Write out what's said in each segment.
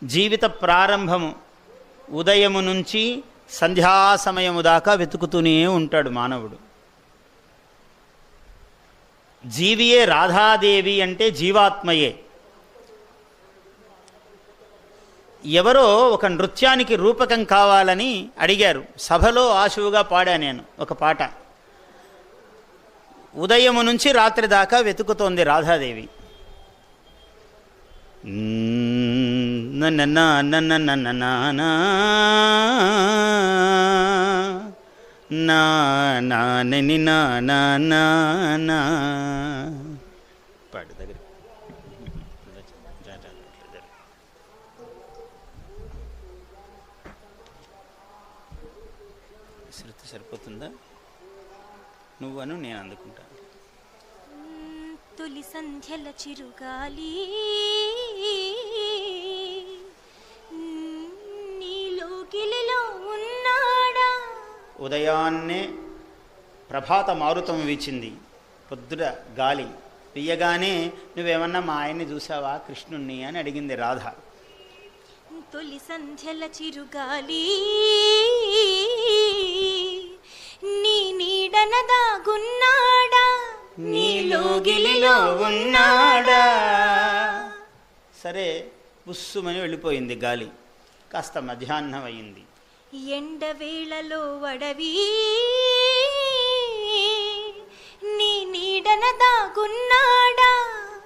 జీవిత ప్రారంభము ఉదయము నుంచి సంధ్యాసమయము దాకా వెతుకుతూనే ఉంటాడు మానవుడు. జీవియే రాధాదేవి అంటే జీవాత్మయే. ఎవరో ఒక నృత్యానికి రూపకం కావాలని అడిగారు. సభలో ఆశువుగా పాడా నేను ఒక పాట. ఉదయము నుంచి రాత్రి దాకా వెతుకుతోంది రాధాదేవి. పాడు దగ్గర శృతి సరిపోతుందా? నువ్వను నేను అందుకుంటా. తొలి సంధ్యల చిరుగాలి నీలో గిలిలో ఉన్నాడా. ఉదయాన్నే ప్రభాత మారుతం వీచింది. పొద్దుట గాలి పియ్యగానే నువ్వేమన్నా మా ఆయన్ని చూసావా కృష్ణుణ్ణి అని అడిగింది రాధ. తొలి సంధ్యల చిరుగాలి నీ నీడన దాగున్నాడా, నీలో గిలిలో ఉన్నాడా. సరే బుస్సుమని వెళ్ళిపోయింది గాలి. కాస్త మధ్యాహ్నం అయింది. ఎండవేళలో వడవి నీ నీడన దాగున్నాడా.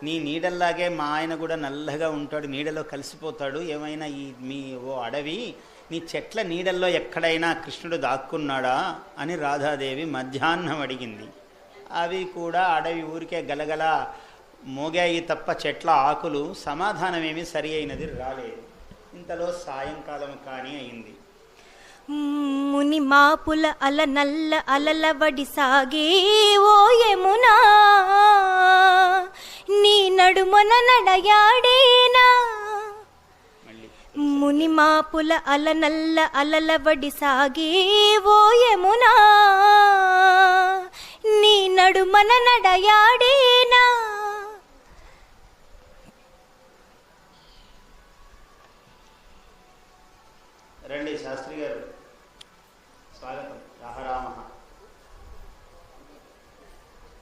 నీ నీడల్లాగే మా ఆయన కూడా నల్లగా ఉంటాడు, నీడలో కలిసిపోతాడు. ఏమైనా మీ ఓ అడవి, నీ చెట్ల నీడల్లో ఎక్కడైనా కృష్ణుడు దాక్కున్నాడా అని రాధాదేవి మధ్యాహ్నం అడిగింది. అవి కూడా అడవి ఊరికే గలగల మోగాయి తప్ప చెట్ల ఆకులు సమాధానమేమి సరి అయినది రాలేదు. ఇంతలో సాయంకాలం కానీ అయింది. ముని మాపుల అల నల్ల అలలవడి సాగే ఓ యమునా, నీ నడుమన నడయాడేనా. ముని మాపుల అల నల్ల అలలవడి సాగే ఓ యమునా, నీ నడుమన నడయాడేనా. రండి శాస్త్రి గారు, స్వాగతం. రాహరామ